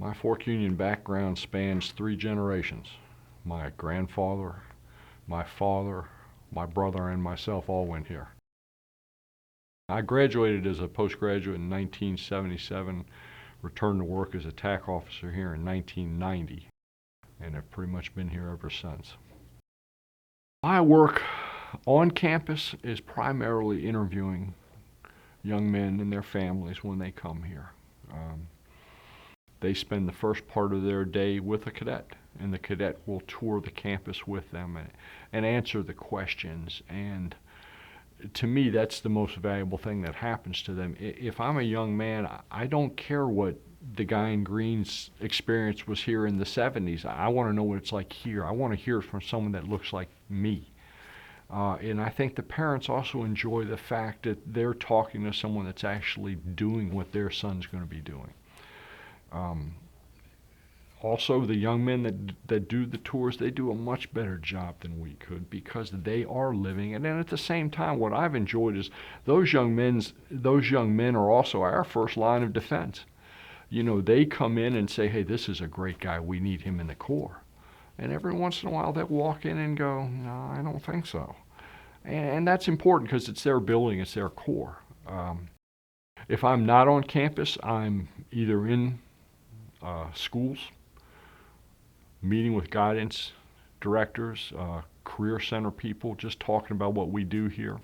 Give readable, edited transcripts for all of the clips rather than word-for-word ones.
My Fork Union background spans 3 generations. My grandfather, my father, my brother, and myself all went here. I graduated as a postgraduate in 1977, returned to work as a TAC officer here in 1990, and have pretty much been here ever since. My work on campus is primarily interviewing young men and their families when they come here. They spend the first part of their day with a cadet, and the cadet will tour the campus with them and answer the questions. And to me, that's the most valuable thing that happens to them. If I'm a young man, I don't care what the guy in green's experience was here in the 70s. I want to know what it's like here. I want to hear it from someone that looks like me. And I think the parents also enjoy the fact that they're talking to someone that's actually doing what their son's going to be doing. Also, the young men that do the tours, they do a much better job than we could because they are living. And then at the same time, what I've enjoyed is those young men are also our first line of defense. You know, they come in and say, hey, this is a great guy. We need him in the Corps. And every once in a while, they'll walk in and go, no, I don't think so. And that's important because it's their building, it's their Corps. If I'm not on campus, I'm either in schools, meeting with guidance directors, career center people, just talking about what we do here.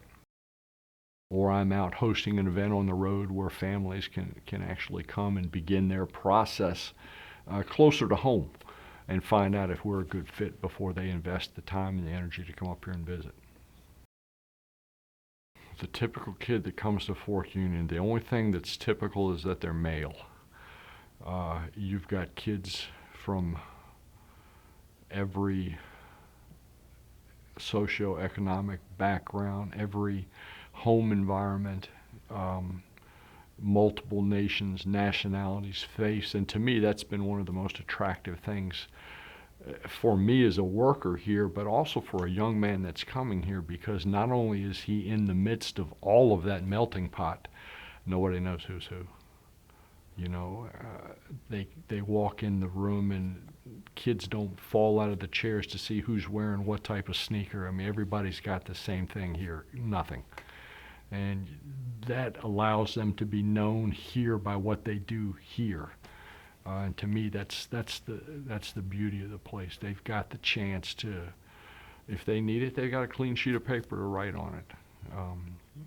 Or I'm out hosting an event on the road where families can actually come and begin their process closer to home and find out if we're a good fit before they invest the time and the energy to come up here and visit. The typical kid that comes to Fork Union, the only thing that's typical is that they're male. You've got kids from every socioeconomic background, every home environment, multiple nations, nationalities, faiths, and to me that's been one of the most attractive things for me as a worker here, but also for a young man that's coming here, because not only is he in the midst of all of that melting pot, nobody knows who's who. You know, they walk in the room and kids don't fall out of the chairs to see who's wearing what type of sneaker. I mean, everybody's got the same thing here, nothing. And that allows them to be known here by what they do here. And to me, that's the beauty of the place. They've got the chance to, if they need it, they've got a clean sheet of paper to write on it.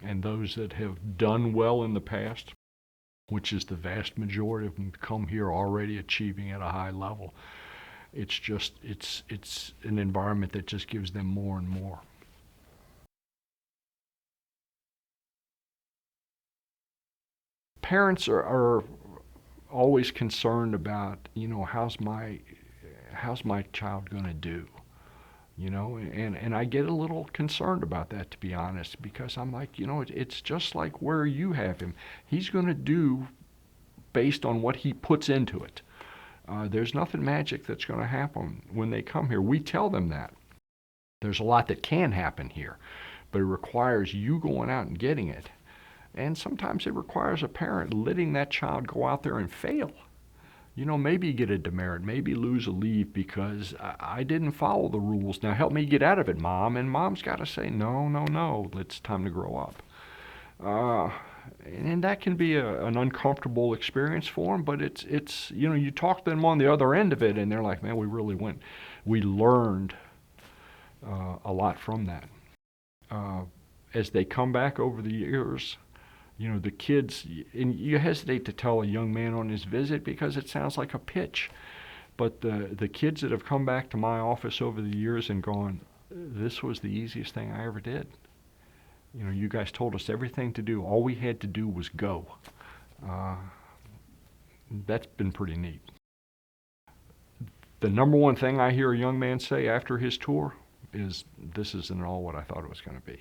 And those that have done well in the past, which is the vast majority of them, come here already achieving at a high level. It's an environment that just gives them more and more. Parents are always concerned about, you know, how's my child going to do? You know, and I get a little concerned about that, to be honest, because I'm like, you know, it's just like where you have him. He's going to do based on what he puts into it. There's nothing magic that's going to happen when they come here. We tell them that. There's a lot that can happen here, but it requires you going out and getting it. And sometimes it requires a parent letting that child go out there and fail. You know, maybe get a demerit, maybe lose a leave because I didn't follow the rules. Now help me get out of it, Mom. And Mom's got to say, no, it's time to grow up. And that can be an uncomfortable experience for them, but it's you know, you talk to them on the other end of it and they're like, man, we learned a lot from that. As they come back over the years, you know, the kids, and you hesitate to tell a young man on his visit because it sounds like a pitch, but the kids that have come back to my office over the years and gone, this was the easiest thing I ever did. You know, you guys told us everything to do. All we had to do was go. That's been pretty neat. The number one thing I hear a young man say after his tour is, this isn't at all what I thought it was going to be.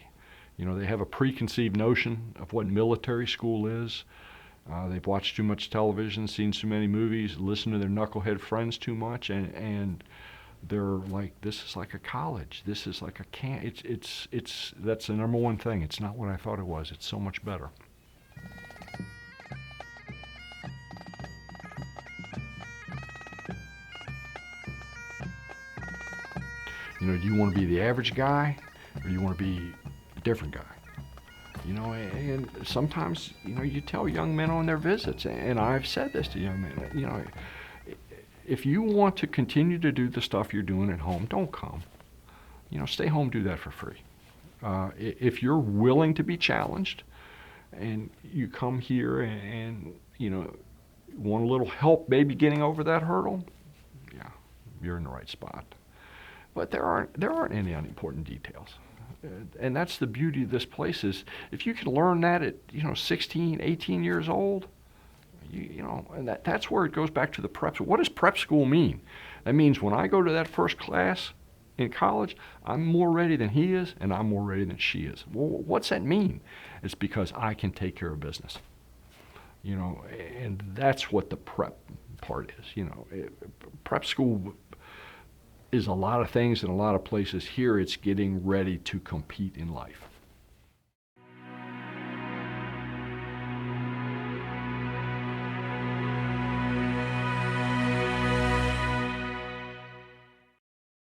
You know, they have a preconceived notion of what military school is. They've watched too much television, seen too many movies, listened to their knucklehead friends too much, and they're like, this is like a college. This is like a camp. That's the number one thing. It's not what I thought it was. It's so much better. Do you want to be the average guy, or do you want to be a different guy? And sometimes, you tell young men on their visits, and I've said this to young men, if you want to continue to do the stuff you're doing at home, don't come. Stay home, do that for free. If you're willing to be challenged, and you come here and want a little help maybe getting over that hurdle, yeah, you're in the right spot. But there aren't any unimportant details. And that's the beauty of this place is if you can learn that at 16, 18 years old, and that's where it goes back to the prep school. What does prep school mean? That means when I go to that first class in college, I'm more ready than he is, and I'm more ready than she is. Well, what's that mean? It's because I can take care of business. And that's what the prep part is. Prep school is a lot of things in a lot of places. Here it's getting ready to compete in life.